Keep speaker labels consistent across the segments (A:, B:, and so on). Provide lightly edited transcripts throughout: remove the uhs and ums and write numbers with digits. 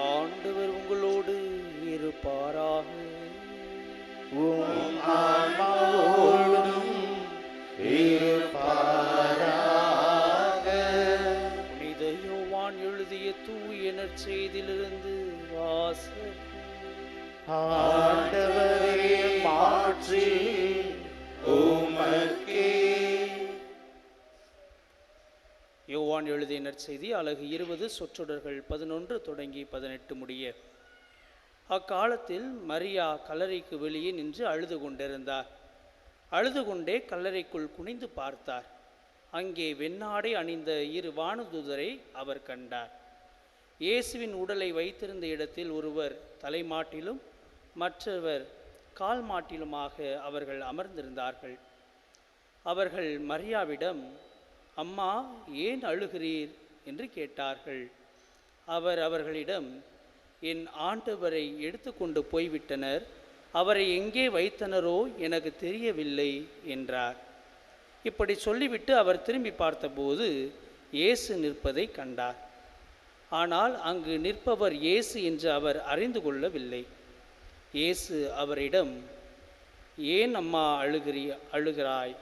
A: ஆண்டவர் உங்களோடு இருப்பாராக.
B: உம் ஆன்மாவோடும் இருப்பாராக.
A: புனித யோவான் எழுதிய தூய நற்செய்தியிலிருந்து வாசகம்.
B: ஆண்டவரே, மாற்றி உமக்கே.
A: யோவான் எழுதிய நற்செய்தி அலகு 20 சொற்றொடர்கள் 11 தொடங்கி 18 முடிய. அக்காலத்தில் மரியா கல்லறைக்கு வெளியே நின்று அழுது கொண்டிருந்தார். அழுது கொண்டே கல்லறைக்குள் குனிந்து பார்த்தார். அங்கே வெண்ணாடை அணிந்த 2 வானதூதரை அவர் கண்டார். இயேசுவின் உடலை வைத்திருந்த இடத்தில் ஒருவர் தலைமாட்டிலும் மற்றவர் கால் மாட்டிலுமாக அவர்கள் அமர்ந்திருந்தார்கள். அவர்கள் மரியாவிடம், அம்மா, ஏன் அழுகிறீர் என்று கேட்டார்கள். அவர் அவர்களிடம், என் ஆண்டவரை எடுத்துக்கொண்டு போய்விட்டனர், அவரை எங்கே வைத்தனரோ எனக்கு தெரியவில்லை என்றார். இப்படி சொல்லிவிட்டு அவர் திரும்பி பார்த்தபோது இயேசு நிற்பதை கண்டார். ஆனால் அங்கு நிற்பவர் இயேசு என்று அவர் அறிந்து கொள்ளவில்லை. இயேசு அவரிடம், ஏன் அம்மா அழுகிறாய்?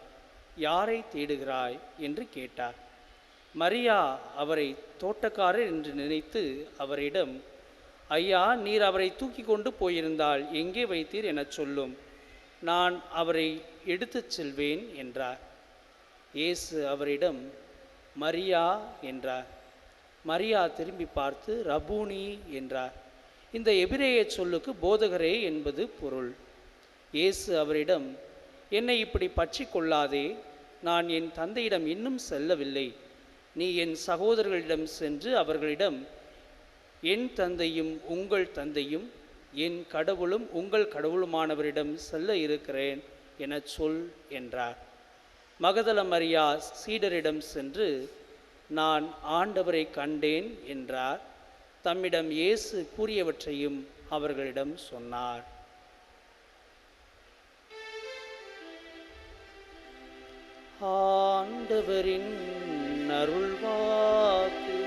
A: யாரை தேடுகிறாய் என்று கேட்டார். மரியா அவரை தோட்டக்காரர் என்று நினைத்து அவரிடம், ஐயா, நீர் அவரை தூக்கி கொண்டு போயிருந்தால் எங்கே வைத்தீர் எனச் சொல்லும், நான் அவரை எடுத்துச் செல்வேன் என்றார். இயேசு அவரிடம், மரியா என்றார். மரியா திரும்பி பார்த்து ரபூனி என்றார். இந்த எபிரேய சொல்லுக்கு போதகரே என்பது பொருள். இயேசு அவரிடம், என்னை இப்படி பற்றி கொள்ளாதே, நான் என் தந்தையிடம் இன்னும் செல்லவில்லை. நீ என் சகோதரர்களிடம் சென்று அவர்களிடம், என் தந்தையும் உங்கள் தந்தையும் என் கடவுளும் உங்கள் கடவுளுமானவரிடம் செல்ல இருக்கிறேன் என சொல் என்றார். மகதல மரியா சீடரிடம் சென்று, நான் ஆண்டவரை கண்டேன் என்றார். தம்மிடம் இயேசு கூறியவற்றையும் அவர்களிடம் சொன்னார். ஆண்டவரின் அருள்வாக்கு.